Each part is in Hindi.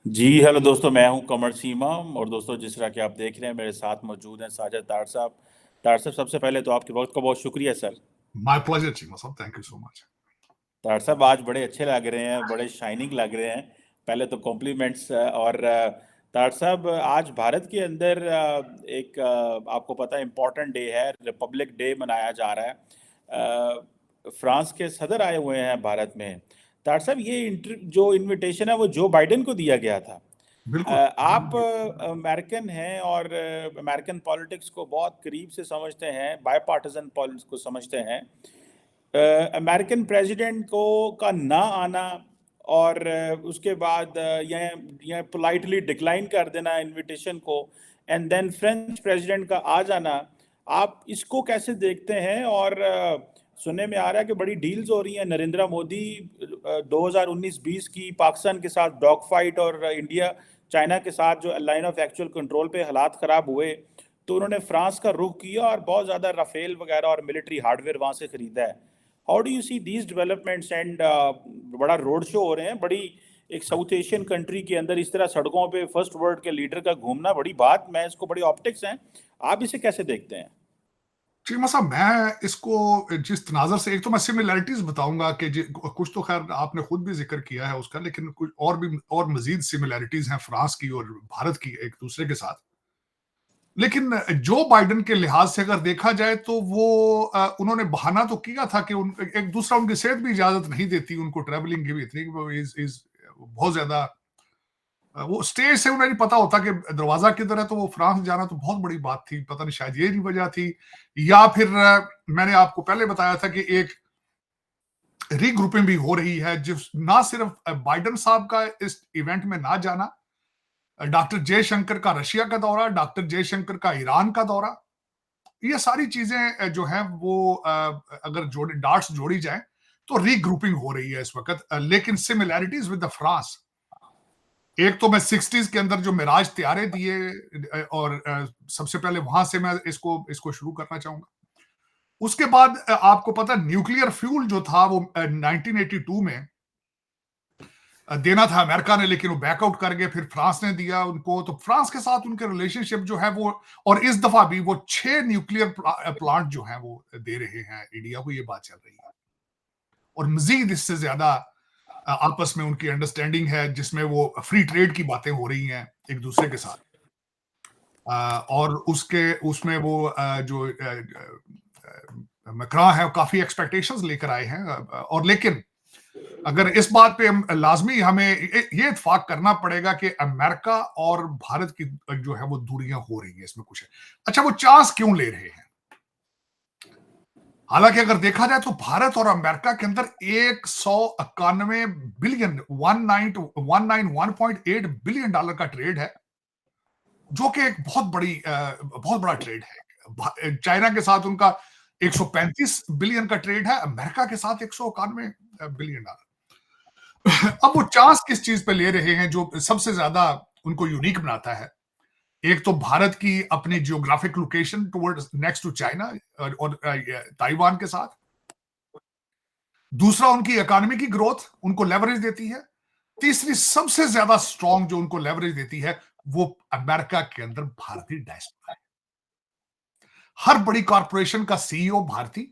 जी हेलो दोस्तों, मैं हूं कमर सीमा। और दोस्तों, जिस तरह कि आप देख रहे हैं, मेरे साथ मौजूद हैं साजिद तार साहब। तार साहब, सबसे पहले तो आपके वक्त का बहुत शुक्रिया सर। माय प्लेजर चीमा साहब, थैंक यू सो मच। तार साहब, आज बड़े अच्छे लग रहे हैं, बड़े शाइनिंग लग रहे हैं। पहले तो कॉम्प्लीमेंट्स। और तार साहब, आज भारत के अंदर एक आपको पता है इम्पोर्टेंट डे है, रिपब्लिक डे मनाया जा रहा है। फ्रांस के सदर आए हुए हैं भारत में। तार साहब, ये जो इनविटेशन है वो जो बाइडेन को दिया गया था। बिल्कुल। आप अमेरिकन हैं और अमेरिकन पॉलिटिक्स को बहुत करीब से समझते हैं, बायपार्टिजन पॉलिटिक्स को समझते हैं। अमेरिकन प्रेसिडेंट को का ना आना और उसके बाद यह पोलाइटली डिक्लाइन कर देना इनविटेशन को, एंड देन फ्रेंच प्रेसिडेंट का आ जाना, आप इसको कैसे देखते हैं? और सुनने में आ रहा है कि बड़ी डील्स हो रही हैं। नरेंद्र मोदी 2019-20 की पाकिस्तान के साथ डॉग फाइट और इंडिया चाइना के साथ जो लाइन ऑफ एक्चुअल कंट्रोल पे हालात ख़राब हुए, तो उन्होंने फ्रांस का रुख किया और बहुत ज़्यादा राफेल वगैरह और मिलिट्री हार्डवेयर वहाँ से ख़रीदा है। How do you see these developments? And बड़ा रोड शो हो रहे हैं, बड़ी एक साउथ एशियन कंट्री के अंदर इस तरह सड़कों पे फर्स्ट वर्ल्ड के लीडर का घूमना बड़ी बात, मैं इसको बड़ी ऑप्टिक्स हैं। आप इसे कैसे देखते हैं? चीमा साहब, मैं इसको जिस तनाजर से, एक तो मैं सिमिलैरिटीज बताऊंगा कि कुछ तो खैर आपने खुद भी जिक्र किया है उसका, लेकिन कुछ और भी और मजीद सिमिलैरिटीज हैं फ्रांस की और भारत की एक दूसरे के साथ। लेकिन जो बाइडेन के लिहाज से अगर देखा जाए तो वो उन्होंने बहाना तो किया था कि एक दूसरा उनकी सेहत भी इजाजत नहीं देती उनको ट्रैवलिंग की भी इतनी कि वो इज बहुत ज्यादा वो स्टेज से उन्हें नहीं पता होता कि दरवाजा किधर है, तो वो फ्रांस जाना तो बहुत बड़ी बात थी। पता नहीं शायद ये नहीं वजह थी, या फिर मैंने आपको पहले बताया था कि एक रीग्रुपिंग भी हो रही है, जिस ना सिर्फ बाइडेन साहब का इस इवेंट में ना जाना, डॉक्टर जयशंकर का रशिया का दौरा, डॉक्टर जयशंकर का ईरान का दौरा, ये सारी चीजें जो हैं वो अगर जोड़ी डार्ट्स जोड़ी जाए तो रीग्रुपिंग हो रही है इस वक्त। लेकिन सिमिलैरिटीज विद द फ्रांस, एक तो मैं 60s के अंदर जो मिराज तैयारे दिए, और सबसे पहले वहां से मैं इसको इसको शुरू करना चाहूंगा। उसके बाद आपको पता न्यूक्लियर फ्यूल जो था वो 1982 में देना था अमेरिका ने, लेकिन वो बैकआउट कर गए, फिर फ्रांस ने दिया उनको। तो फ्रांस के साथ उनके रिलेशनशिप जो है वो, और इस दफा भी वो 6 न्यूक्लियर प्लांट जो है वो दे रहे हैं इंडिया को, ये बात चल रही है। और मजीद इससे ज्यादा आपस में उनकी अंडरस्टैंडिंग है, जिसमें वो फ्री ट्रेड की बातें हो रही हैं एक दूसरे के साथ। और उसके उसमें वो जो मैक्रा है काफी एक्सपेक्टेशंस लेकर आए हैं। और लेकिन अगर इस बात पे लाजमी हमें ये इत्फाक करना पड़ेगा कि अमेरिका और भारत की जो है वो दूरियां हो रही है, इसमें कुछ है। अच्छा, वो चांस क्यों ले रहे हैं? हालांकि अगर देखा जाए तो भारत और अमेरिका के अंदर 191 बिलियन 191.8 बिलियन डॉलर का ट्रेड है, जो कि एक बहुत बड़ा ट्रेड है। चाइना के साथ उनका 135 बिलियन का ट्रेड है, अमेरिका के साथ 191 बिलियन डॉलर। अब वो चांस किस चीज पे ले रहे हैं जो सबसे ज्यादा उनको यूनिक बनाता है? एक तो भारत की अपनी geographic location towards next to China और ताइवान के साथ। दूसरा, उनकी इकोनॉमी की ग्रोथ उनको लेवरेज देती है। तीसरी सबसे ज्यादा स्ट्रांग जो उनको लेवरेज देती है, वो अमेरिका के अंदर भारतीय डायस्पोरा है। हर बड़ी कॉरपोरेशन का सीईओ भारतीय।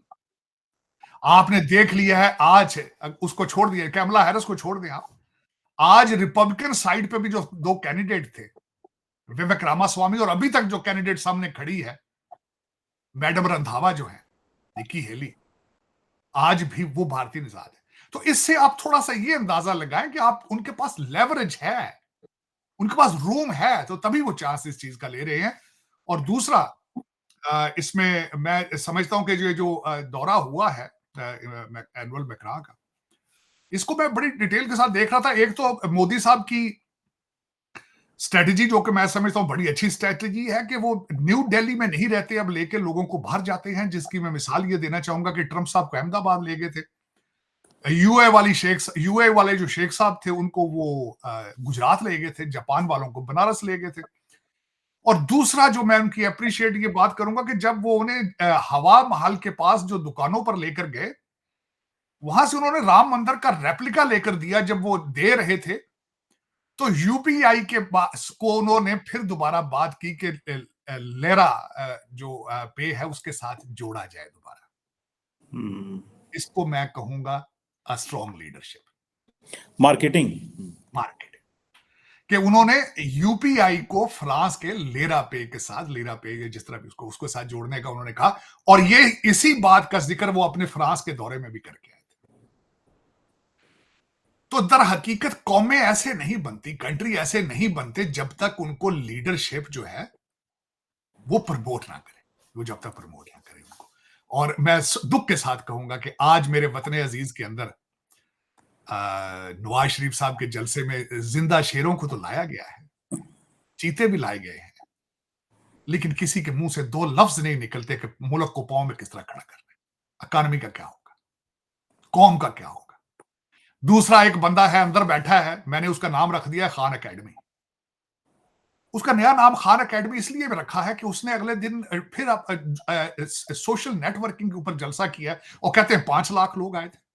आपने देख लिया है आज, उसको छोड़ दिया, कैमला हैरिस को छोड़ दिया, आज रिपब्लिकन साइड पे भी जो दो कैंडिडेट थे, विवेक रामास्वामी, और अभी तक जो कैंडिडेट सामने खड़ी है मैडम रंधावा जो है, निकी हेली, आज भी वो भारतीय निजात है। तो इससे आप थोड़ा सा ये अंदाजा लगाएं कि आप उनके पास लेवरेज है, उनके पास रूम है, तो तभी वो चांस इस चीज का ले रहे हैं। और दूसरा, इसमें मैं समझता हूं कि जो दौरा हुआ है एनुअल मैक्रा का, इसको मैं बड़ी डिटेल के साथ देख रहा था। एक तो मोदी साहब की स्ट्रेटेजी, जो कि मैं समझता हूं बड़ी अच्छी स्ट्रेटेजी है, कि वो न्यू दिल्ली में नहीं रहते, अब लेके लोगों को बाहर जाते हैं, जिसकी मैं मिसाल ये देना चाहूंगा कि ट्रंप साहब को अहमदाबाद ले गए थे, यूए वाले जो शेख साहब थे उनको वो गुजरात ले गए थे, जापान वालों को बनारस ले गए थे। और दूसरा जो मैं उनकी अप्रिशिएट ये बात करूंगा कि जब वो उन्हें हवा महल के पास जो दुकानों पर लेकर गए, वहां से उन्होंने राम मंदिर का रेप्लिका लेकर दिया। जब वो दे रहे थे तो यूपीआई के को उन्होंने फिर दोबारा बात की कि लेरा जो पे है उसके साथ जोड़ा जाए दोबारा। इसको मैं कहूंगा स्ट्रॉन्ग लीडरशिप, मार्केटिंग। मार्केटिंग, कि उन्होंने यूपीआई को फ्रांस के लेरा पे के साथ, लेरा पे जिस तरह भी उसको उसके साथ जोड़ने का उन्होंने कहा। और ये इसी बात का जिक्र वो अपने फ्रांस के दौरे में भी करके आए थे। तो दर हकीकत कौमें ऐसे नहीं बनती, कंट्री ऐसे नहीं बनते जब तक उनको लीडरशिप जो है वो प्रमोट ना करे, वो जब तक प्रमोट ना करे उनको। और मैं दुख के साथ कहूंगा कि आज मेरे वतन अजीज के अंदर नवाज शरीफ साहब के जलसे में जिंदा शेरों को तो लाया गया है, चीते भी लाए गए हैं, लेकिन किसी के मुंह से दो लफ्ज नहीं निकलते कि मुल्क को पांव में किस तरह खड़ा करना है, इकॉनमी का क्या होगा, कौम का क्या होगा। दूसरा एक बंदा है अंदर बैठा है, मैंने उसका नाम रख दिया है खान अकेडमी। उसका नया नाम खान अकेडमी इसलिए भी रखा है कि उसने अगले दिन फिर सोशल नेटवर्किंग के ऊपर जलसा किया और कहते हैं 5 लाख लोग आए थे।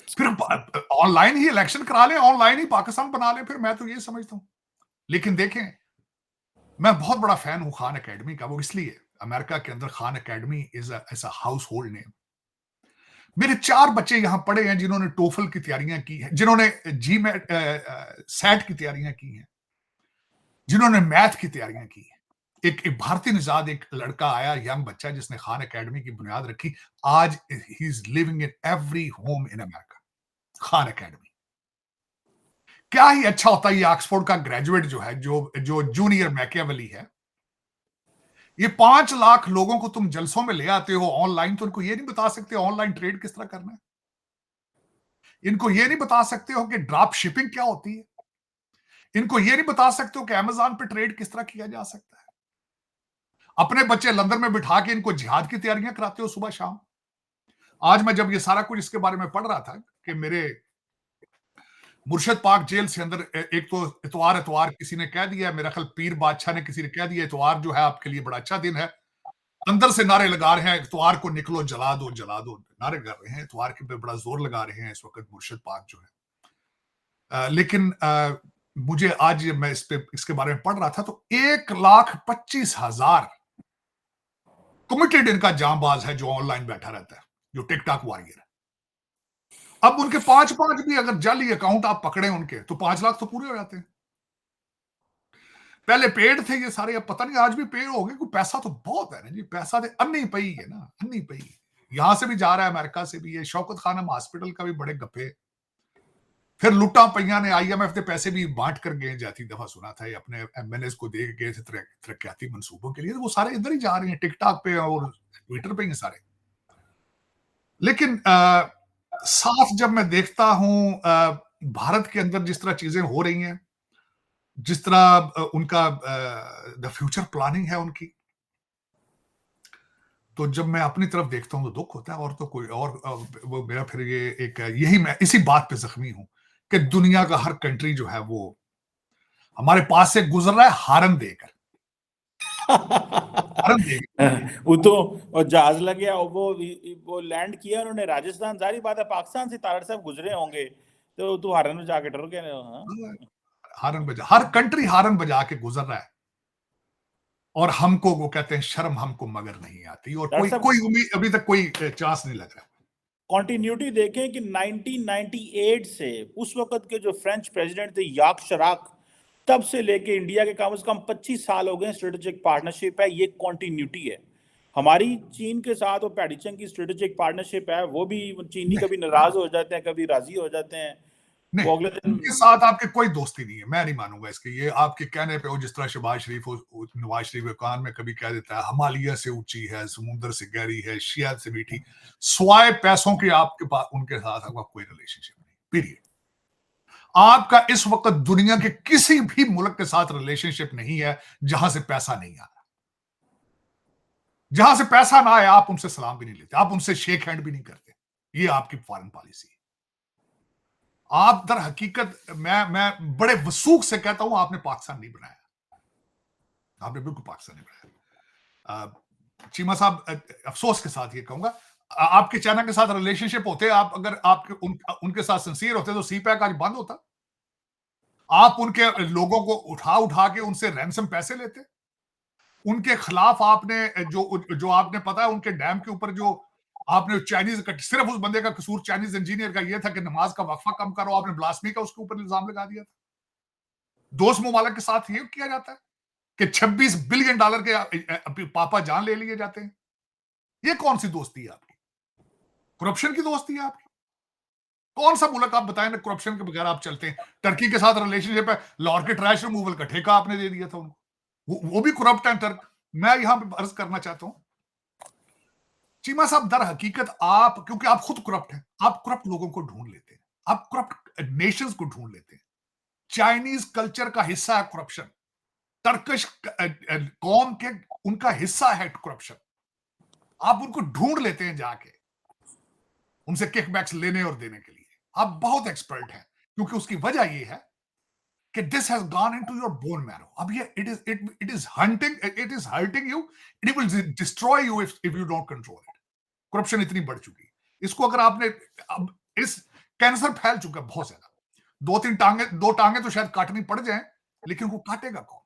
फिर ऑनलाइन ही इलेक्शन करा ले, ऑनलाइन ही पाकिस्तान बना ले, फिर मैं तो ये समझता हूं। लेकिन देखें, मैं बहुत बड़ा फैन हूं खान अकेडमी का। वो इसलिए अमेरिका के अंदर Khan academy is a house hold name. मेरे 4 बच्चे यहां पढ़े हैं जिन्होंने टोफल की तैयारियां की हैं, जिन्होंने जी में सेट की तैयारियां की हैं, जिन्होंने मैथ की तैयारियां की हैं। एक भारतीय निजाद एक लड़का आया, यंग बच्चा, जिसने खान अकेडमी की बुनियाद रखी। आज he is living in every home in America. Khan academy क्या ही अच्छा होता है। ये ऑक्सफोर्ड का ग्रेजुएट जो है, जो जूनियर मैकियावेली है, ये 5 लाख लोगों को तुम जलसों में ले आते हो ऑनलाइन, तो उनको ये नहीं बता सकते ऑनलाइन ट्रेड किस तरह करना है। इनको ये नहीं बता सकते हो कि ड्रॉप शिपिंग क्या होती है। इनको ये नहीं बता सकते हो कि अमेज़न पे ट्रेड किस तरह किया जा सकता है। अपने बच्चे लंदन में बिठा के इनको जिहाद की तैयारियां कराते हो सुबह शाम। आज मैं जब ये सारा कुछ इसके बारे में पढ़ रहा था कि मेरे मुर्शद पाक जेल से अंदर एक तो इतवार किसी ने कह दिया, मेरा ख्याल पीर बादशाह ने किसी ने कह दिया इतवार जो है आपके लिए बड़ा अच्छा दिन है। अंदर से नारे लगा रहे हैं इतवार को निकलो जला दो नारे कर रहे हैं। इतवार के पे बड़ा जोर लगा रहे हैं इस वक्त मुर्शद पाक जो है। लेकिन मुझे आज मैं इसके बारे में पढ़ रहा था तो 1,25,000 कमिटेड इनका जांबाज है जो ऑनलाइन बैठा रहता है, जो टिकटॉक वॉरियर है। अब उनके 5 भी अगर जाली अकाउंट आप पकड़े उनके, तो 5 लाख तो पूरे हो जाते हैं। पहले पेड थे ये सारे, अब पता नहीं आज भी पेड हो गए। कोई पैसा तो बहुत है ना जी, पैसा तो अन्नी पई है ना, अन्नी पई। यहां से भी जा रहा है, अमेरिका से भी। ये शौकत खानम हॉस्पिटल का भी बड़े गप्पे। फिर लुटा पैया ने आईएमएफ के पैसे भी बांट कर गए, जाती दफा सुना था, ये अपने एमएनएस को दे गए थे तरक्याती मंसूबों के लिए। तो वो सारे इधर ही जा रहे हैं, टिकटॉक पे और ट्विटर पे ही सारे। लेकिन साथ जब मैं देखता हूं भारत के अंदर जिस तरह चीजें हो रही हैं, जिस तरह उनका द फ्यूचर प्लानिंग है उनकी, तो जब मैं अपनी तरफ देखता हूं तो दुख होता है। और तो कोई और वो मेरा फिर ये एक यही, मैं इसी बात पे जख्मी हूं कि दुनिया का हर कंट्री जो है वो हमारे पास से गुजर रहा है हारन देकर। हारन देकर वो तो और जहाज लग गया और वो लैंड किया उन्होंने राजस्थान। जारी बात है पाकिस्तान से तारड़ साहब गुजरे होंगे, तो तू हारन में जाके डर गए। हाँ, हारन बजा, हर कंट्री हारन बजा के गुजर रहा है। और हमको वो कहते हैं शर्म हमको मगर नहीं आती, और कोई कोई उम्मीद अभी तक कोई चांस नहीं लग रहा। कॉन्टिन्यूटी देखें कि 1998 से उस वक्त के जो फ्रेंच प्रेसिडेंट थे याक शराक, तब से लेके इंडिया के कम से कम 25 साल हो गए स्ट्रेटेजिक पार्टनरशिप है। ये कॉन्टिन्यूटी है हमारी। चीन के साथ वो पैडिचंग की स्ट्रेटेजिक पार्टनरशिप है, वो भी चीनी कभी नाराज हो जाते हैं, कभी राजी हो जाते हैं। नहीं, वो अगले दिन उनके साथ आपके कोई दोस्ती नहीं है, मैं नहीं मानूंगा इसके। ये आपके कहने पे, वो जिस तरह शहबाज शरीफ नवाज शरीफ के कान में कभी कह देता है हिमालय से ऊंची है, समुद्र से गहरी है, शिया से मीठी, स्वाय पैसों के आपके पास उनके साथ आपका कोई रिलेशनशिप नहीं, पीरियड। आपका इस वक्त दुनिया के किसी भी मुल्क के साथ रिलेशनशिप नहीं है जहां से पैसा नहीं आ रहा। जहां से पैसा ना आए आप उनसे सलाम भी नहीं लेते, आप उनसे शेक हैंड भी नहीं करते। ये आपकी फॉरेन पॉलिसी है। आप दर हकीकत, मैं बड़े वसूख से कहता हूं, आपने पाकिस्तान नहीं बनाया। आपने बिल्कुल पाकिस्तान नहीं बनाया। चीमा साहब, अफसोस के साथ ये कहूंगा, आपके चाइना के साथ रिलेशनशिप होते, आप अगर आपके उनके साथ सिंसियर होते तो सी पैक आज बंद होता। आप उनके लोगों को उठा उठा के उनसे रैंसम पैसे लेते, उनके खिलाफ आपने जो आपने पता है उनके डैम के ऊपर जो आपने चाइनीज का, सिर्फ उस बंदे का कसूर चाइनीज इंजीनियर का ये था कि नमाज का वक्फा कम करो, आपने ब्लास्मी का उसके ऊपर इल्जाम लगा दिया था। दोस्त ममालिक के साथ ये किया जाता है कि $26 बिलियन के पापा जान ले लिए जाते हैं। ये कौन सी दोस्ती है आपकी? करप्शन की दोस्ती है आपकी? कौन सा मुल्क आप बताएं ना करप्शन के बगैर आप चलते हैं? टर्की के साथ रिलेशनशिप है, लाहौर के ट्रैश रिमूवल का ठेका आपने दे दिया था उनको, वो भी करप्ट है टर्क। मैं यहां पे अर्ज करना चाहता हूं चीमा साहब, दर हकीकत आप, क्योंकि आप खुद करप्ट हैं, आप करप्ट लोगों को ढूंढ लेते हैं, आप करप्ट नेशंस को ढूंढ लेते हैं। चाइनीज कल्चर का हिस्सा है करप्शन, टर्किश कौम के उनका हिस्सा है करप्शन। आप उनको ढूंढ लेते हैं जाके, उनसे किकबैक्स लेने और देने के लिए। आप बहुत एक्सपर्ट हैं, क्योंकि उसकी वजह ये है कि this has gone into your bone marrow. अब ये it is hurting you, it will destroy you if you don't control it. Corruption इतनी बढ़ चुकी है, इसको अगर आपने, अब इस कैंसर फैल चुका है बहुत ज्यादा। दो टांगे तो शायद काटनी पड़ जाए, लेकिन वो काटेगा कौन?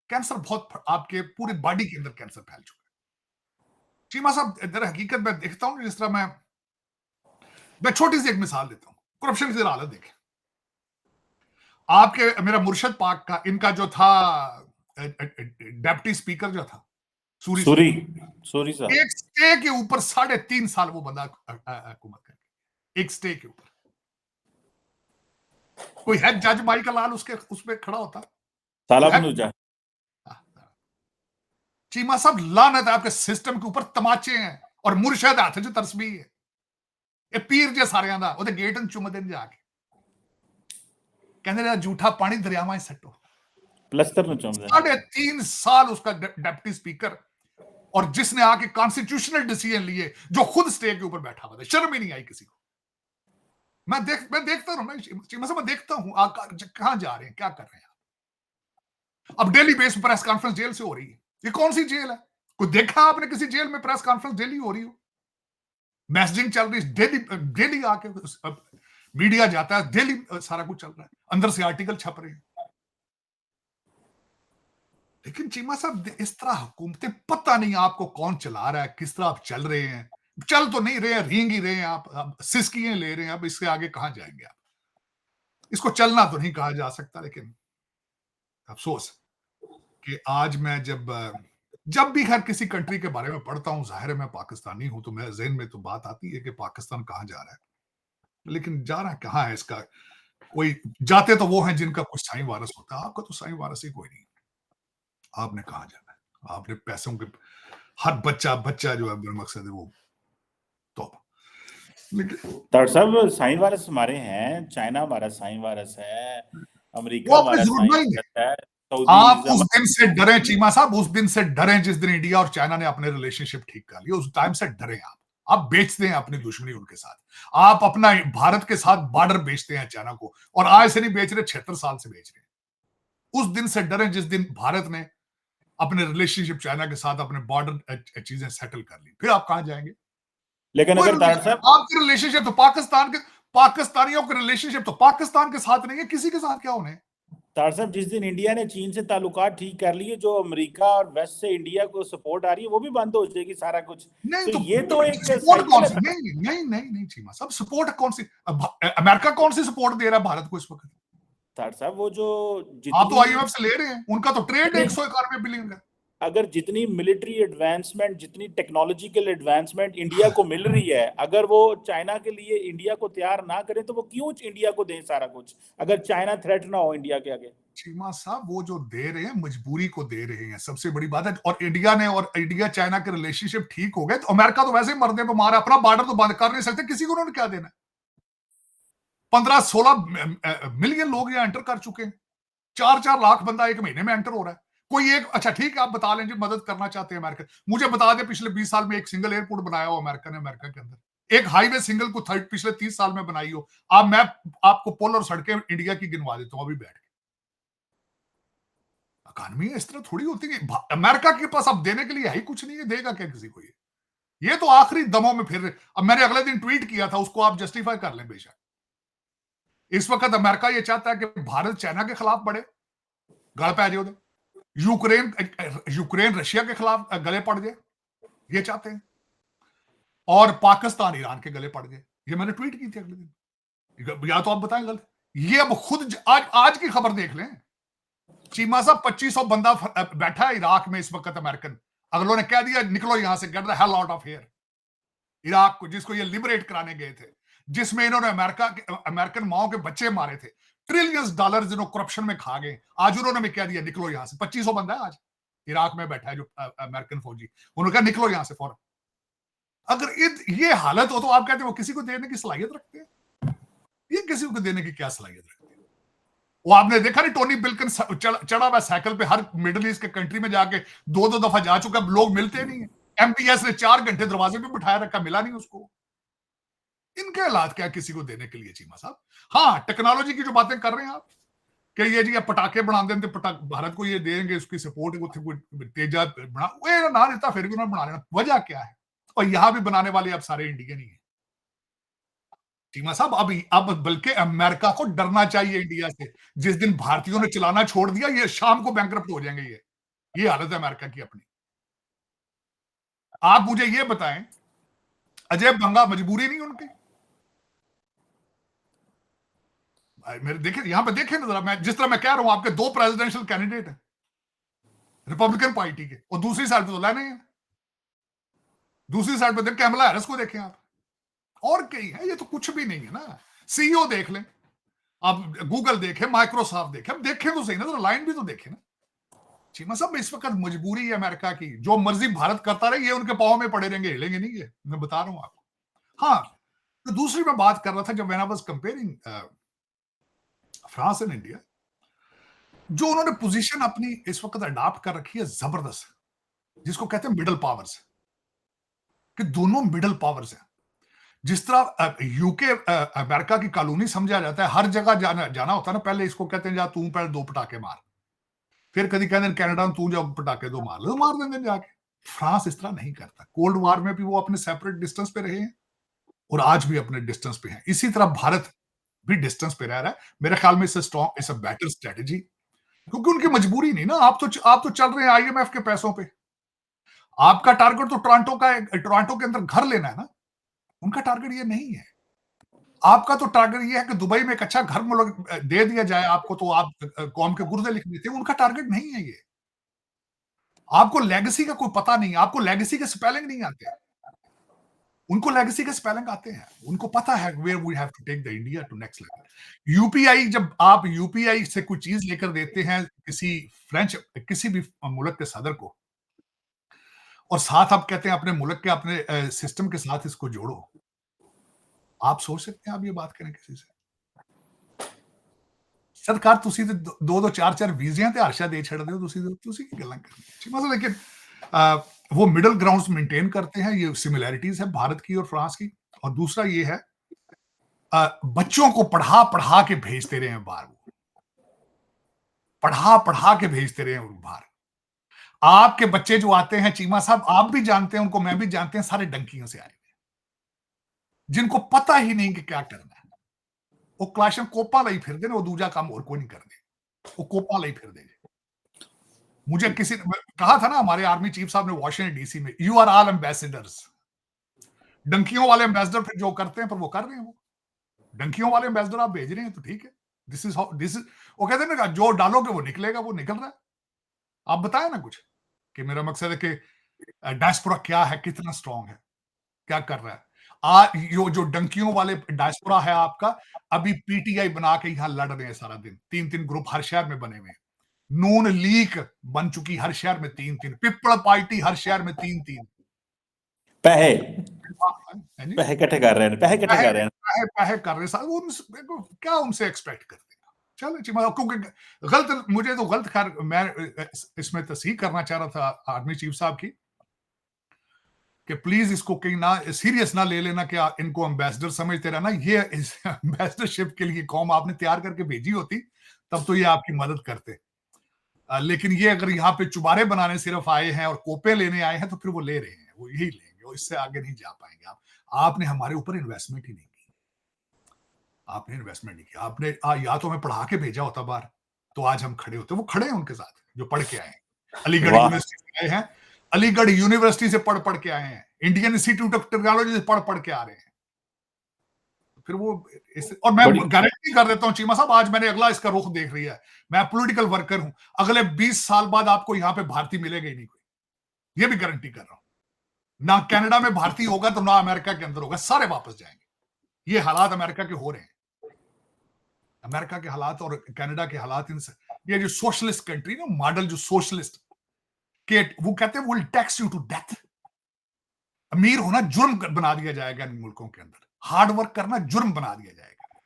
कैंसर बहुत, आपके पूरी बॉडी के अंदर कैंसर फैल चुका है। चीमा साहब, दर हकीकत मैं देखता हूं, जिस तरह मैं छोटी सी एक मिसाल देता हूं, करप्शन की हालत देखें। आपके मेरा मुर्शद पाक का, इनका जो था डेप्टी स्पीकर जो था सूरी साहब, एक स्टे के ऊपर 3.5 साल वो बंदा हुकूमत करके, एक स्टे के ऊपर। कोई है जज माइकल लाल उसमें खड़ा होता? चीमा साहब, लानत है आपके सिस्टम के ऊपर, तमाचे हैं और मुर्शद हाथ च तरसबी है, ये पीर जे सारियां दा, ओदे गेट न चुमदे ने जाके, कहंदे ने झूठा पानी दरियावां सट्टो। प्लस्तर में चुमदे 3.5 साल उसका डिप्टी स्पीकर, और जिसने आके कॉन्स्टिट्यूशनल डिसीजन लिए, जो खुद स्टे के ऊपर बैठा हुआ था, शर्म ही नहीं आई किसी को। मैं देखता हूं, मैं देखता हूं कहां जा रहे हैं, क्या कर रहे हैं आप। अब daily base press conference jail से हो रही है, ये कौन सी जेल है? कोई देखा आपने किसी जेल में प्रेस कॉन्फ्रेंस डेली हो रही हो? मैसेजिंग चल रही है डेली आके मीडिया जाता है, डेली सारा कुछ चल रहा है, अंदर से आर्टिकल छप रहे हैं। लेकिन चीमा साहब, इस तरह हुकूमतें, पता नहीं आपको कौन चला रहा है, किस तरह आप चल रहे हैं। चल तो नहीं रहे हैं, रेंग ही रहे हैं आप सिस्कियां ले रहे हैं। अब इससे आगे कहां जाएंगे आप? इसको चलना तो नहीं कहा जा सकता, लेकिन अफसोस कि आज मैं जब भी हर किसी कंट्री के बारे में पढ़ता हूं, जाहिर है मैं पाकिस्तानी हूं, तो मेरे ज़हन में तो बात आती है कि पाकिस्तान कहां जा रहा है, लेकिन जा रहा कहां है इसका? कोई जाते तो वो हैं जिनका कुछ साईं वारस होता है, आपका तो साईं वारस ही कोई नहीं। आपने कहां जाना है? आपने पैसों के, हर बच्चा जो है मकसद है वो, तो डॉक्टर साहब, साईं वारस हमारे हैं, चाइना हमारा साईं वारस है, अमेरिका वो अपनी हमारा जरूरत साईं नहीं है। वारस है, आप सऊदी उस दिन से डरे चीमा साहब, उस दिन से डरे जिस दिन इंडिया और चाइना ने अपने रिलेशनशिप ठीक कर लिए, उस टाइम से डरे आप बेचते हैं अपनी दुश्मनी उनके साथ। आप अपना भारत के साथ बॉर्डर बेचते हैं चाइना को, और आज से नहीं बेच रहे, 76 साल से बेच रहे हैं। उस दिन से डरे जिस दिन भारत ने अपने रिलेशनशिप चाइना के साथ, अपने बॉर्डर चीजें सेटल कर ली। फिर आप कहां जाएंगे? लेकिन अगर डॉक्टर साहब, आपके रिलेशनशिप तो पाकिस्तानियों के रिलेशनशिप तो पाकिस्तान के साथ नहीं है, किसी के साथ क्या होने? डॉक्टर साहब, जिस दिन इंडिया ने चीन से ताल्लुकात ठीक कर लिए, जो अमेरिका और वेस्ट से इंडिया को सपोर्ट आ रही है, वो भी बंद हो जाएगी सारा कुछ। नहीं तो ये तो एक सपोर्ट कौन साइकिल सी? है। नहीं चीमा सब सपोर्ट कौन सी? अमेरिका कौन सी सपोर्ट दे रहा है भारत को इस वक्त? डॉक्टर साहब, वो जो आप तो जितनी आईएमएफ से ले रहे हैं, उनका तो ट्रेड 191 बिलियन का। अगर जितनी मिलिट्री एडवांसमेंट, जितनी टेक्नोलॉजिकल एडवांसमेंट इंडिया को मिल रही है, अगर वो चाइना के लिए इंडिया को तैयार ना करें, तो वो क्यों इंडिया को दें सारा कुछ, अगर चाइना थ्रेट ना हो इंडिया के आगे? चीमा साहब, वो जो दे रहे हैं मजबूरी को दे रहे हैं, सबसे बड़ी बात है। और इंडिया चाइना के रिलेशनशिप ठीक हो गए तो अमेरिका तो वैसे ही मरने पर मारा, अपना बॉर्डर तो बंद कर नहीं सकते, किसी को उन्होंने क्या देना? 15-16 मिलियन लोग यहाँ एंटर कर चुके हैं, 4-4 लाख बंदा एक महीने में एंटर हो रहा है। कोई एक, अच्छा ठीक है, आप बता लें जी मदद करना चाहते हैं अमेरिका, मुझे बता दें पिछले 20 साल में एक सिंगल एयरपोर्ट बनाया हो अमेरिका ने, अमेरिका के अंदर एक हाईवे सिंगल को पिछले 30 साल में बनाई हो। मैं आपको पुल और सड़कें इंडिया की गिनवा देता हूं अभी बैठ के। इकॉनमी इस तरह थोड़ी होती है। अमेरिका के पास अब देने के लिए है ही कुछ नहीं है, देगा क्या किसी को? ये तो आखिरी दमों में फिर, अब मैंने अगले दिन ट्वीट किया था, उसको आप जस्टिफाई कर लें बेशक। इस वक्त अमेरिका ये चाहता है कि भारत चाइना के खिलाफ बढ़े, गल पै जाए, यूक्रेन रशिया के खिलाफ गले पड़ जाए, ये चाहते हैं, और पाकिस्तान ईरान के गले पड़ गए। ये मैंने ट्वीट की थी अगले दिन, या तो आप बताएं गलत। ये अब खुद आज की खबर देख लें, चीमा साहब 2500 बंदा बैठा है इराक में इस वक्त अमेरिकन, अगलों ने कह दिया निकलो यहां से, get the hell out of here. Iraq को, जिसको ये लिबरेट कराने गए थे, जिसमें इन्होंने अमेरिकन माओ के बच्चे मारे थे, ट्रिलियंस डॉलर जिन्होंने करप्शन में खा गए, आज उन्होंने भी कह दिया निकलो यहां से। 2500 बंदा है आज इराक में बैठा है जो अमेरिकन फौजी, उन्होंने कहा निकलो यहां से फौरन। अगर ये हालत हो तो आप कहते हैं वो किसी को देने की सलाहियत रखते हैं? ये किसी को देने की क्या सलाहियत रखते हैं? वो आपने देखा नहीं, टोनी बिल्किन चढ़ा हुआ साइकिल पे हर मिडिल ईस्ट के कंट्री में जाके दो दफा जा चुका, लोग मिलते नहीं है। एमपीएस ने 4 घंटे दरवाजे पे बिठाया रखा, मिला नहीं उसको। इनके हालात क्या किसी को देने के लिए चीमा साहब? हाँ, टेक्नोलॉजी की जो बातें कर रहे हैं आप कि ये जी पटाखे बना देते, भारत को ये देंगे, उसकी सपोर्ट को तेजा बना, ना देता फिर भी उन्होंने बना लेना। वजह क्या है? और यहां भी बनाने वाले अब सारे इंडियन ही है चीमा साहब। अब बल्कि अमेरिका को डरना चाहिए इंडिया से। जिस दिन भारतीयों ने चलाना छोड़ दिया, ये शाम को बैंकरप्ट हो जाएंगे। ये हालत है अमेरिका की अपनी। आप मुझे ये बताएं, अजय बंगा मजबूरी नहीं उनकी? मेरे देखे यहां पे, देखे ना जरा, मैं जिस तरह मैं कह रहा हूं, आपके 2 प्रेसिडेंशियल कैंडिडेट हैं रिपब्लिकन पार्टी के, और दूसरी साइड पे तो लेने हैं। दूसरी साइड पे देख कैमला हैरिस को देखें आप, और कई है, ये तो कुछ भी नहीं है ना। सीईओ देख लें आप, गूगल देखें, माइक्रोसॉफ्ट देखें, अब देखें तो सही ना, तो लाइन भी तो देखें ना। चीमा साहब इस वक्त मजबूरी है अमेरिका की, जो मर्जी भारत करता रहे, ये उनके पांव में पड़े रहेंगे, हिलेंगे नहीं, ये मैं बता रहा हूं आपको। हाँ, तो दूसरी मैं बात कर रहा था, जब when I was comparing France and India, जो उन्होंने पोजीशन अपनी इस वक्त अडॉप्ट कर रखी है जबरदस्त, जिसको कहते हैं मिडल पावर्स, कि दोनों मिडल पावर्स हैं। जिस तरह यूके अमेरिका की कॉलोनी समझा जाता है, हर जगह जाना होता है ना, पहले इसको कहते हैं जा तू पहले 2 पटाखे मार, फिर कभी कहते हैं कनाडा में तू जाओ पटाखे 2 मार, मार देंगे जाके। फ्रांस इस तरह नहीं करता। कोल्ड वॉर में भी वो अपने सेपरेट डिस्टेंस पे रहे हैं, और आज भी अपने डिस्टेंस पे हैं। इसी तरह भारत भी डिस्टेंस पे रह रहा है। मेरे ख्याल में इट्स अ बेटर स्ट्रेटेजी, क्योंकि उनकी मजबूरी नहीं ना। आप तो चल रहे हैं आईएमएफ के पैसों पे। आपका टारगेट तो टोरंटो के अंदर घर लेना है ना, उनका टारगेट ये नहीं है। आपका तो टारगेट ये है कि दुबई में एक अच्छा घर दे दिया जाए आपको, तो आप कौम के गुर्दे लिख देते हैं। उनका टारगेट नहीं है ये। आपको लेगेसी का कोई पता नहीं, आपको लेगेसी के स्पेलिंग नहीं आते। उनको लेगेसी के स्पेलिंग आते हैं, उनको पता है where we have to take the India to next level. UPI, जब आप यूपीआई से कोई चीज लेकर देते हैं किसी भी मुल्क के सदर को, और साथ आप कहते हैं अपने मुल्क के अपने सिस्टम के साथ इसको जोड़ो, आप सोच सकते हैं आप ये बात करें किसी से? सरकार ਤੁਸੀਂ ਤੇ 2-2 4-4 वीजियां ਤੇ ਹਰਸ਼ਾ ਦੇ ਛੱਡਦੇ ਹੋ, ਤੁਸੀਂ ਕੀ ਗੱਲਾਂ करते हैं। लेकिन वो मिडल ग्राउंड्स मेंटेन करते हैं। ये सिमिलैरिटीज है भारत की और फ्रांस की। और दूसरा ये है, बच्चों को पढ़ा पढ़ा के भेजते रहे हैं बाहर, वो पढ़ा पढ़ा के भेजते रहे हैं बाहर। आपके बच्चे जो आते हैं चीमा साहब, आप भी जानते हैं उनको, मैं भी जानते हैं, सारे डंकियों से आए हुए, जिनको पता ही नहीं कि क्या करना है। वो क्लाशन कोपा लाई फिर दे, वो दूजा काम और कोई नहीं कर दे, वो कोपा लाई फिर दे। मुझे किसी ने कहा था ना, हमारे आर्मी चीफ साहब ने वॉशिंगटन डीसी में, यू आर ऑल एम्बेसडर्स। डंकियों वाले एम्बेसडर फिर जो करते हैं, पर वो कर रहे हैं, वो डंकियों वाले एम्बेसडर आप भेज रहे हैं, तो ठीक है। दिस इज वो कहते हैं ना, जो डालोगे वो निकलेगा, वो निकल रहा है। आप बताएं ना कुछ, कि मेरा मकसद है कि डायस्पोरा क्या है, कितना स्ट्रांग है, क्या कर रहा है। जो डंकियों वाले डायस्पोरा है आपका, अभी पीटीआई बना के यहां लड़ रहे हैं सारा दिन। 3-3 ग्रुप हर शहर में बने हुए हैं। नून लीग बन चुकी हर शहर में 3-3, पिपल पार्टी हर शहर में 3-3 पैसे इकट्ठे कर रहे हैं, पैसे इकट्ठे कर रहे हैं, पैसे कर रहे हैं। क्या उनसे एक्सपेक्ट करते हैं? चलो, क्योंकि मुझे तो गलत, खैर मैं इसमें तस्हीह करना चाह रहा था आर्मी चीफ साहब की, कि प्लीज इसको कहीं ना सीरियस ना ले लेना कि इनको एम्बेसडर समझते रहना। ये एम्बेसडरशिप के लिए कौम आपने तैयार करके भेजी होती, तब तो ये आपकी मदद करते। लेकिन ये अगर यहाँ पे चुबारे बनाने सिर्फ आए हैं और कोपे लेने आए हैं, तो फिर वो ले रहे हैं, वो यही लेंगे, और इससे आगे नहीं जा पाएंगे। आपने हमारे ऊपर इन्वेस्टमेंट ही नहीं की। आपने इन्वेस्टमेंट नहीं किया, आपने या तो हमें पढ़ा के भेजा होता बाहर, तो आज हम खड़े होते। वो खड़े हैं उनके साथ जो पढ़ के आए हैं, अलीगढ़ वाह। यूनिवर्सिटी से आए हैं, अलीगढ़ यूनिवर्सिटी से पढ़ के आए हैं, इंडियन इंस्टीट्यूट ऑफ टेक्नोलॉजी से पढ़ के आ रहे हैं। फिर वो और मैं बड़ी गारंटी कर देता हूं चीमा साहब, आज मैंने अगला इसका रुख देख लिया है। मैं पॉलिटिकल वर्कर हूं, अगले 20 साल बाद आपको यहां पे भारतीय मिलेगा ही नहीं कोई, ये भी गारंटी कर रहा हूं। ना कनाडा में भारतीय होगा तो ना अमेरिका के अंदर होगा, सारे वापस जाएंगे। ये हालात अमेरिका के हो रहे हैं, अमेरिका के हालात और कनाडा के हालात, इनसे ये जो सोशलिस्ट कंट्री ना, मॉडल जो सोशलिस्ट के, वो कहते हैं will tax you to death. अमीर होना जुर्म बना दिया जाएगा इन मुल्कों के अंदर, हार्ड वर्क करना जुर्म बना दिया जाएगा।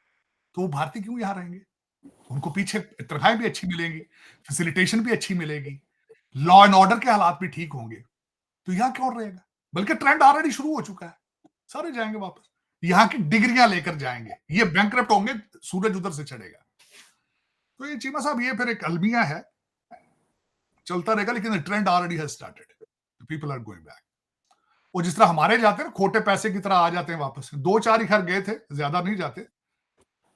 तो वो भारतीय क्यों यहां रहेंगे? उनको पीछे तनख्वाहें भी अच्छी मिलेंगी, फैसिलिटेशन भी अच्छी मिलेगी, लॉ एंड ऑर्डर के हालात भी ठीक होंगे, तो यहां क्यों रहेगा? बल्कि ट्रेंड ऑलरेडी शुरू हो चुका है, सारे जाएंगे वापस, यहां की डिग्रियां लेकर जाएंगे, ये बैंकरप्ट होंगे, सूरज उधर से चढ़ेगा। तो ये चीमा साहब, ये फिर एक अलमिया है, चलता रहेगा, लेकिन trend already has started, people are going back. वो जिस तरह हमारे जाते हैं ना, खोटे पैसे की तरह आ जाते हैं वापस, 2-4 ही खैर गए थे, ज्यादा नहीं जाते,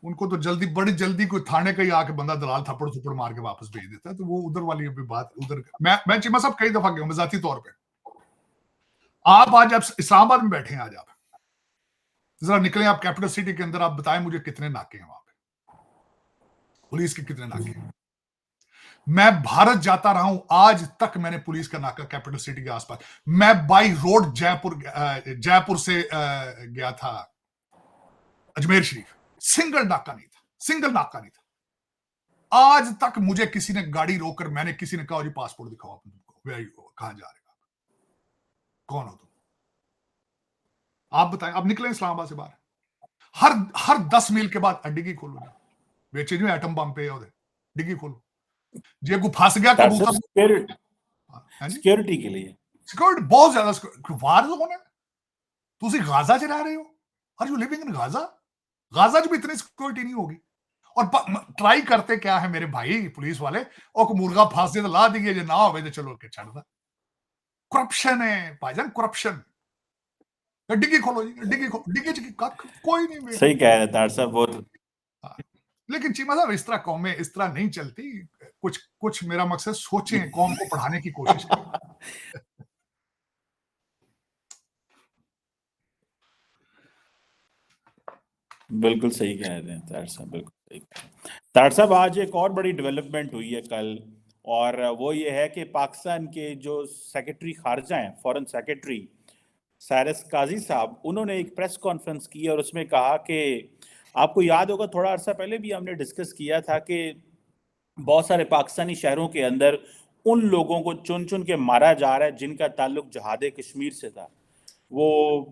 उनको तो जल्दी, बड़ी जल्दी कोई थाने का ही आके बंदा दलाल थप्पड़ थप्पड़ मार के वापस भेज देता है। तो वो उधर वाली भी बात उधर, मैं चीमा साहब कई दफा गया हूं जाती तौर पे। आप आज इस्लामाबाद में बैठे हैं, आज आप जरा निकले, आप कैपिटल सिटी के अंदर, आप बताएं मुझे कितने नाके हैं वहां पे, पुलिस के कितने नाके हैं? मैं भारत जाता रहा हूं, आज तक मैंने पुलिस का नाका कैपिटल सिटी के आसपास, मैं बाई रोड जयपुर से गया था अजमेर शरीफ, सिंगल नाका नहीं था, सिंगल नाका नहीं था। आज तक मुझे किसी ने गाड़ी रोककर, मैंने किसी ने कहा जी पासपोर्ट दिखाओ तुमको, कहां जा रहे हो, कौन हो तुम, आप बताएं। आप निकले इस्लामाबाद से बाहर, हर 10 मील के बाद डिग्गी खोलो जी, बेचे जो एटम बम पे है, डिग्गी खोलो, जे को फंस गया कबूतर, सिक्योरिटी के लिए सिक्योरिटी बहुत ज्यादा वार जोन है। ਤੁਸੀਂ गाजा च रह रहे हो, are you living in Gaza? Gaza च भी इतनी सिक्योरिटी नहीं होगी। और ट्राई करते क्या है मेरे भाई पुलिस वाले, और मुर्गा फंस जाए तो ला दिए, जो ना हो तो चलो के छड़ दा। करप्शन है भाईजान, करप्शन। डिग्गी खोलो जी, डिग्गी खोलो, डिग्गी च कोई नहीं। सही कह रहे हैं तार साहब, बहुत। लेकिन चीमा साहब, इस तरह कौमें इस तरह नहीं चलती। कुछ कुछ मेरा मकसद, सोचें, कौम को पढ़ाने की कोशिश करें। बिल्कुल सही कह रहे हैं तार साहब, बिल्कुल सही। तार साहब, आज एक और बड़ी डेवलपमेंट हुई है कल, और वो ये है कि पाकिस्तान के जो सेक्रेटरी खारजा हैं, फॉरेन सेक्रेटरी साइरस काजी साहब, उन्होंने एक प्रेस कॉन्फ्रेंस की और उसमें कहा कि आपको याद होगा, थोड़ा अर्सा पहले भी हमने डिस्कस किया था कि बहुत सारे पाकिस्तानी शहरों के अंदर उन लोगों को चुन चुन के मारा जा रहा है जिनका ताल्लुक जहाद कश्मीर से था। वो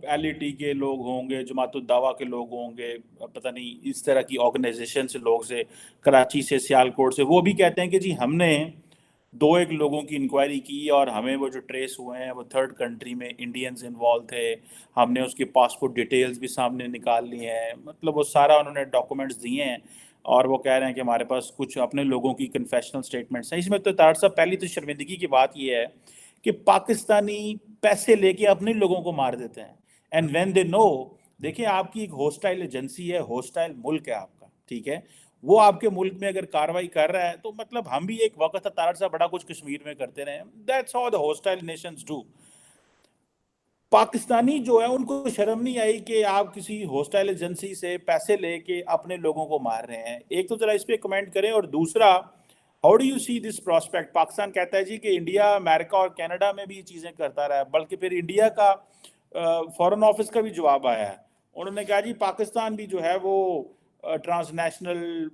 एलईटी के लोग होंगे, जमातुल दावा के लोग होंगे, पता नहीं इस तरह की ऑर्गेनाइजेशन से लोग, से कराची से, सियालकोट से। वो भी कहते हैं कि जी हमने 2-1 लोगों की इंक्वायरी की और हमें वो जो ट्रेस हुए हैं वो थर्ड कंट्री में इंडियंस इन्वॉल्व थे, हमने उसके पासपोर्ट डिटेल्स भी सामने निकाल लिए हैं, मतलब वो सारा उन्होंने डॉक्यूमेंट्स दिए हैं। और वो कह रहे हैं कि हमारे पास कुछ अपने लोगों की कन्फेशनल स्टेटमेंट्स हैं। इसमें तो तार साहब, पहली तो शर्मिंदगी की बात ये है कि पाकिस्तानी पैसे लेके अपने लोगों को मार देते हैं, एंड व्हेन दे नो, देखिए आपकी एक होस्टाइल एजेंसी है, होस्टाइल मुल्क है आपका, ठीक है, वो आपके मुल्क में अगर कार्रवाई कर रहा है तो मतलब हम भी एक वक्त था तार साहब बड़ा कुछ कश्मीर में करते रहे, that's how the hostile Nations do. Pakistani जो है उनको शर्म नहीं आई कि आप किसी होस्टाइल एजेंसी से पैसे लेके अपने लोगों को मार रहे हैं। एक तो जरा इस पे कमेंट करें, और दूसरा, how do you see this prospect? Pakistan कहता है जी कि इंडिया, अमेरिका और कनाडा में भी ये चीजें करता रहा है, बल्कि फिर इंडिया का फॉरेन ऑफिस का भी जवाब आया है। उन्होंने कहा जी पाकिस्तान भी जो है वो ट्रांसनेशनल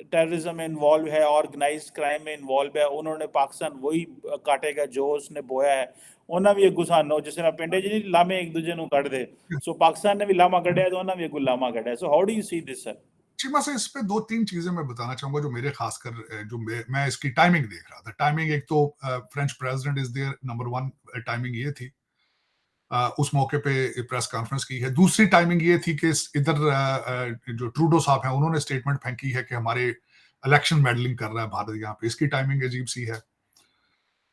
टेररिज्म में इन्वॉल्व है, ऑर्गेनाइज्ड क्राइम में इन्वॉल्व है। उन्होंने पाकिस्तान वही काटेगा जो उसने बोया है। ਉਹਨਾਂ ਵੀ ਅੱਗੂ ਸਾਨੂੰ ਜਿਸ ਤਰ੍ਹਾਂ ਪਿੰਡ 'ਚ ਨਹੀਂ ਲਾਮੇ ਇੱਕ ਦੂਜੇ ਨੂੰ ਕੱਢਦੇ, ਸੋ पाकिस्तान ने भी लामा ਕੱਢਿਆ तो ਉਹਨਾਂ भी ਅੱਗੂ लामा ਕੱਢਿਆ। So how do you see this sir? Cheema से इस पे 2-3 चीजें मैं बताना चाहूंगा जो मेरे खासकर जो मैं इसकी टाइमिंग देख रहा था। टाइमिंग एक तो French president is there, number 1 timing ये थी, उस मौके पे प्रेस कॉन्फ्रेंस की है। दूसरी टाइमिंग ये थी कि इधर जो ट्रूडो साहब हैं उन्होंने स्टेटमेंट फेंकी है कि हमारे इलेक्शन मेडलिंग कर रहा है भारत यहाँ पे, इसकी टाइमिंग अजीब सी है।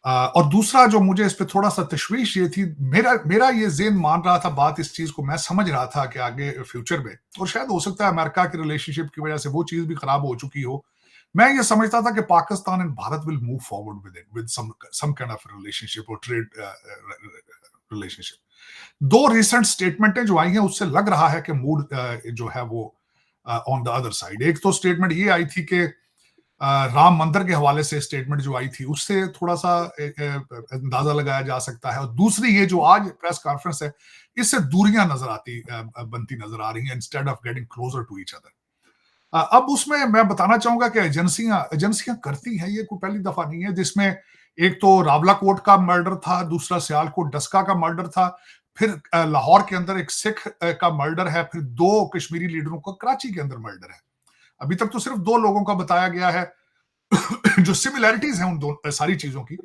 और दूसरा जो मुझे इस पे थोड़ा-सा तशवीश ये थी, मेरा मेरा ये ज़हन मान रहा था बात इस चीज़ को, मैं समझ रहा था कि आगे फ्यूचर में, और शायद हो सकता है अमेरिका की रिलेशनशिप की वजह से वो चीज़ भी खराब हो चुकी हो। मैं ये समझता था कि Pakistan and Bharat will move forward with it, with some kind of relationship और ट्रेड रिलेशनशिप। 2 रीसेंट स्टेटमेंटें जो आई हैं, उससे लग रहा है कि मूड जो है वो ऑन द अदर साइड। एक तो स्टेटमेंट ये आई थी कि राम मंदिर के हवाले से स्टेटमेंट जो आई थी, उससे थोड़ा-सा अंदाजा लगाया जा सकता है, और दूसरी ये जो आज प्रेस कॉन्फ्रेंस है, इससे दूरियां बनती नजर आ रही हैं instead of getting closer to each other. अब उसमें मैं बताना चाहूंगा कि एजेंसियां एजेंसियां करती हैं, ये कोई पहली दफा नहीं है, जिसमें एक तो रावलाकोट का मर्डर था, दूसरा सियालकोट डस्का का मर्डर था, फिर लाहौर के अंदर एक सिख का मर्डर है, फिर 2 कश्मीरी लीडरों का कराची के अंदर मर्डर है। अभी तक तो सिर्फ 2 लोगों का बताया गया है। जो सिमिलैरिटीज हैं उन दो सारी चीजों की,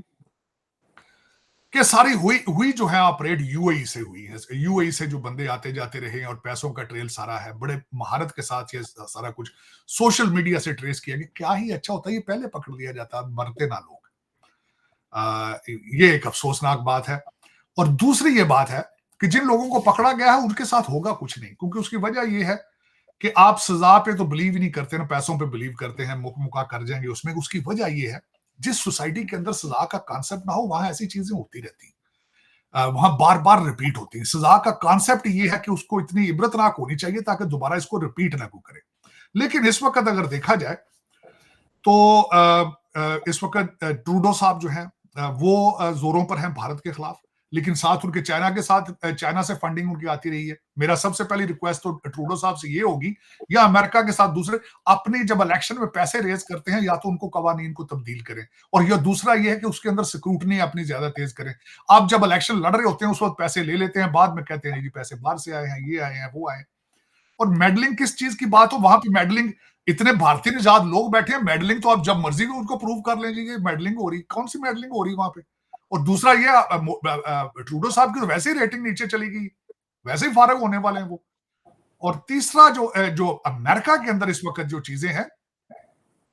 कि सारी हुई हुई जो है ऑपरेट यूएई से हुई है। यूएई से जो बंदे आते जाते रहे और पैसों का ट्रेल सारा है, बड़े महारत के साथ ये सारा कुछ सोशल मीडिया से ट्रेस किया गया। क्या ही अच्छा होता है, ये पहले पकड़ लिया जाता, मरते ना लोग। ये एक अफसोसनाक बात है। और दूसरी ये बात है कि जिन लोगों को पकड़ा गया है उनके साथ होगा कुछ नहीं, क्योंकि उसकी वजह ये है कि आप सजा पे तो बिलीव ही नहीं करते ना, पैसों पे बिलीव करते हैं, मुका कर जाएंगे उसमें। उसकी वजह ये है, जिस सोसाइटी के अंदर सजा का कॉन्सेप्ट ना हो, वहां ऐसी चीजें होती रहती हैं, वहां बार बार रिपीट होती है। सजा का कॉन्सेप्ट ये है कि उसको इतनी इबरतनाक होनी चाहिए ताकि दोबारा इसको रिपीट ना को करे। लेकिन इस वक्त अगर देखा जाए तो इस वक्त ट्रूडो साहब जो हैं, वो जोरों पर हैं भारत के खिलाफ, लेकिन साथ उनके चाइना के साथ चाइना से फंडिंग उनकी आती रही है। मेरा सबसे पहली रिक्वेस्ट तो ट्रूडो साहब से ये होगी, या अमेरिका के साथ दूसरे अपने जब इलेक्शन में पैसे रेज करते हैं, या तो उनको कवानीन को तब्दील करें, और यह दूसरा ये है कि उसके अंदर सिक्रूटनी अपनी ज्यादा तेज करें। आप जब इलेक्शन लड़ रहे होते हैं उस वक्त पैसे ले लेते हैं, बाद में कहते हैं जी पैसे बाहर से आए हैं, ये आए हैं, वो आए हैं। और मेडलिंग किस चीज की बात हो, वहां पे मेडलिंग, इतने भारतीय निजात लोग बैठे हैं, मेडलिंग तो आप जब मर्जी में उनको प्रूव कर लीजिए, मेडलिंग हो रही, कौन सी मेडलिंग हो रही वहां पे। और दूसरा ये ट्रूडो साहब की तो वैसे ही रेटिंग नीचे चली गई, वैसे ही फारग होने वाले हैं वो। और तीसरा जो अमेरिका के अंदर इस वक्त जो चीजें हैं,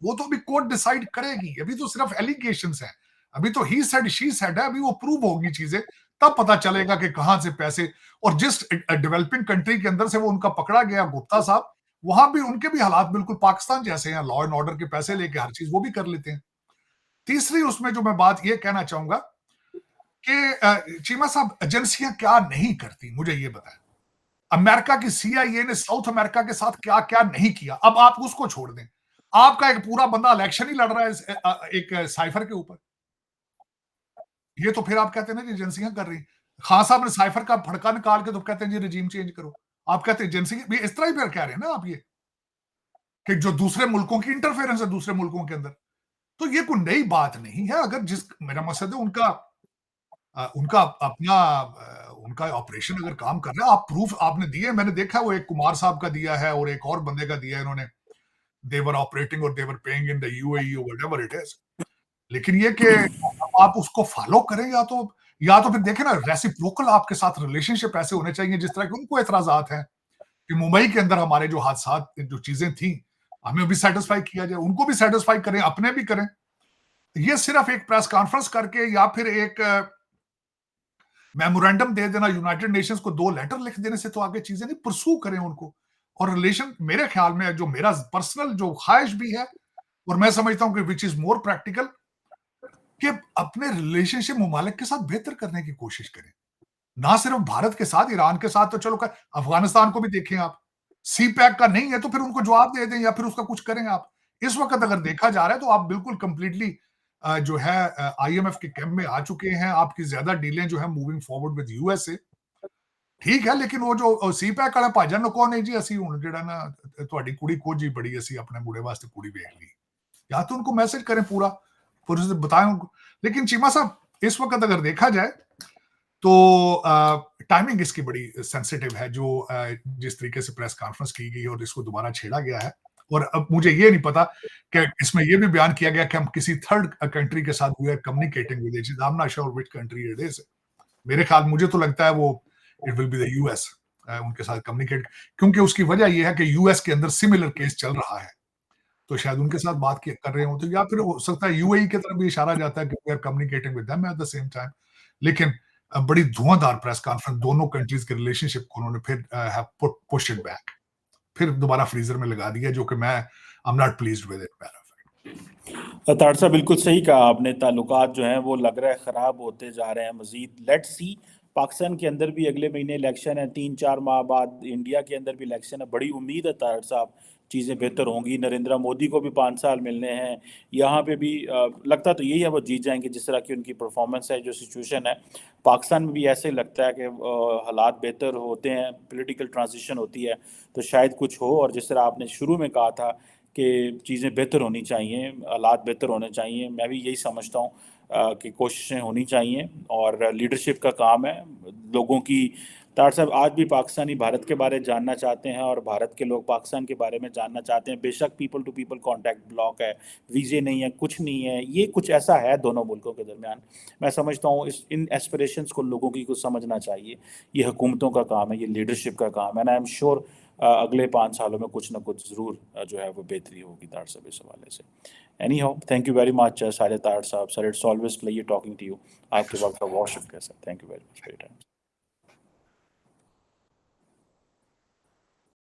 वो तो अभी कोर्ट डिसाइड करेगी, अभी तो सिर्फ एलिगेशंस हैं, अभी तो ही सेड शी सेड है, अभी वो प्रूव होगी चीजें, तब पता चलेगा कि कहां से पैसे। और जिस डेवलपिंग कंट्री के अंदर से वो उनका पकड़ा गया गुप्ता साहब, वहां भी उनके भी हालात बिल्कुल पाकिस्तान जैसे हैं, लॉ एंड ऑर्डर के पैसे लेके हर चीज वो भी कर लेते हैं। तीसरी उसमें जो मैं बात ये कहना चाहूंगा कि चीमा साहब, एजेंसियां क्या नहीं करती, मुझे ये बताएं। अमेरिका की सीआईए ने साउथ अमेरिका के साथ क्या क्या नहीं किया। अब आप उसको छोड़ दें, आपका एक पूरा बंदा इलेक्शन ही लड़ रहा है एक साइफर के ऊपर, ये तो फिर आप कहते हैं ना कि एजेंसियां कर रही। खान साहब ने साइफर का फड़का निकाल के तो कहते हैं जी रिजीम चेंज करो, आप कहते हैं एजेंसी, इस तरह ही फिर कह रहे हैं ना आप, ये कि जो दूसरे मुल्कों की इंटरफेरेंस है दूसरे मुल्कों के अंदर, तो ये कोई नई बात नहीं है। अगर जिस, मेरा मकसद है उनका उनका अपना उनका ऑपरेशन अगर काम कर रहा है, आप प्रूफ आपने दिए, मैंने देखा वो एक कुमार साहब का दिया है और एक और बंदे का दिया है इन्होंने, दे वर ऑपरेटिंग और they were paying in the UAE और व्हाटएवर इट इज। लेकिन ये कि आप उसको फॉलो करें, या तो फिर देखें ना, रेसिप्रोकल आपके साथ रिलेशनशिप ऐसे होने चाहिए जिस तरह के उनको एतराजात हैं कि मुंबई के अंदर हमारे जो हादसा जो चीजें थी, हमें भी सेटिस्फाई किया जाए, उनको भी सेटिस्फाई करें, अपने भी करें। ये सिर्फ एक प्रेस कॉन्फ्रेंस करके या फिर एक मेमोरेंडम दे देना यूनाइटेड नेशंस को, 2 लेटर लिख देने से तो आगे चीजें नहीं, परसू करें उनको। और रिलेशन, मेरे ख्याल में जो मेरा पर्सनल जो ख्वाहिश भी है, और मैं समझता हूं कि विच इज मोर प्रैक्टिकल, कि अपने रिलेशनशिप मुमालिक के साथ बेहतर करने की कोशिश करें। ना सिर्फ भारत के साथ, ईरान के साथ तो चलो कर, अफगानिस्तान को भी देखें आप, सी पैक का नहीं है तो फिर उनको जवाब दे दें या फिर उसका कुछ करें आप। इस वक्त अगर देखा जा रहा है तो आप बिल्कुल कंप्लीटली जो है आईएमएफ के कैंप में आ चुके हैं, आपकी ज्यादा डीलें जो है मूविंग फॉरवर्ड विद यूएस से, ठीक है। लेकिन वो जो सी पैक वाला भाजन को नहीं जी, ਅਸੀਂ ਹੁਣ ਜਿਹੜਾ ਨਾ ਤੁਹਾਡੀ कुड़ी खोजी बड़ी, ਅਸੀਂ अपने मुंडे वास्ते कुड़ी वेख ली, या तो उनको मैसेज करें पूरा, फिर उसे बताएं उनको। लेकिन चीमा साहब, इस वक्त अगर देखा जाए तो टाइमिंग इसकी बड़ी सेंसिटिव है, जो जिस तरीके से प्रेस कॉन्फ्रेंस की गई और इसको दोबारा छेड़ा गया है। और अब मुझे ये नहीं पता कि इसमें ये भी बयान किया गया कि हम किसी थर्ड कंट्री के साथ we are communicating with, I am not sure which country it is. मेरे ख्याल, मुझे तो लगता है वो it will be the US उनके साथ कम्युनिकेट, क्योंकि उसकी वजह यह है कि यूएस के अंदर सिमिलर केस चल रहा है। तो शायद उनके साथ बात कर रहे हो, तो या फिर हो सकता है यूएई की तरफ भी इशारा जाता है कि we are communicating with them at the same time. लेकिन बड़ी धुआंधार प्रेस कॉन्फ्रेंस, दोनों कंट्रीज के रिलेशनशिप को उन्होंने फिर हैव पुश इट बैक, फिर दोबारा फ्रीजर में लगा दिया, जो कि मैं आई am not pleased with it. तार साहब बिल्कुल सही कहा आपने, ताल्लुकात जो हैं वो लग रहा है ख़राब होते जा रहे हैं मज़ीद। लेट्स सी, पाकिस्तान के अंदर भी अगले महीने इलेक्शन है, 3-4 माह बाद इंडिया के अंदर भी इलेक्शन है। बड़ी उम्मीद है तार साहब चीज़ें बेहतर होंगी। नरेंद्र मोदी को भी 5 साल मिलने हैं, यहाँ पे भी लगता तो यही है वो जीत जाएंगे जिस तरह की उनकी परफॉर्मेंस है, जो सिचुएशन है। पाकिस्तान में भी ऐसे ही लगता है कि हालात बेहतर होते हैं, पॉलिटिकल ट्रांजिशन होती है तो शायद कुछ हो। और जिस तरह आपने शुरू में कहा था कि चीज़ें बेहतर होनी चाहिए, हालात बेहतर होने चाहिए, मैं भी यही समझता हूँ कि कोशिशें होनी चाहिए और लीडरशिप का काम है लोगों की। तार साहब आज भी पाकिस्तानी भारत के बारे में जानना चाहते हैं और भारत के लोग पाकिस्तान के बारे में जानना चाहते हैं। बेशक people to people contact block है, वीज़े नहीं है, कुछ नहीं है, ये कुछ ऐसा है दोनों मुल्कों के दरमियान। मैं समझता हूँ इन एस्पिरेशंस को लोगों की कुछ समझना चाहिए। ये हुकूमतों का काम है, ये लीडरशिप का काम है, एंड आई एम श्योर अगले 5 सालों में कुछ ना कुछ ज़रूर जो है वो बेहतरी होगी तार साहब इस हवाले से। Anyhow, thank you very much सारे तार साहब। Sir, it's always pleasure talking to you. आपके वक्त का बहुत शुक्रिया sir, thank you very much for your time.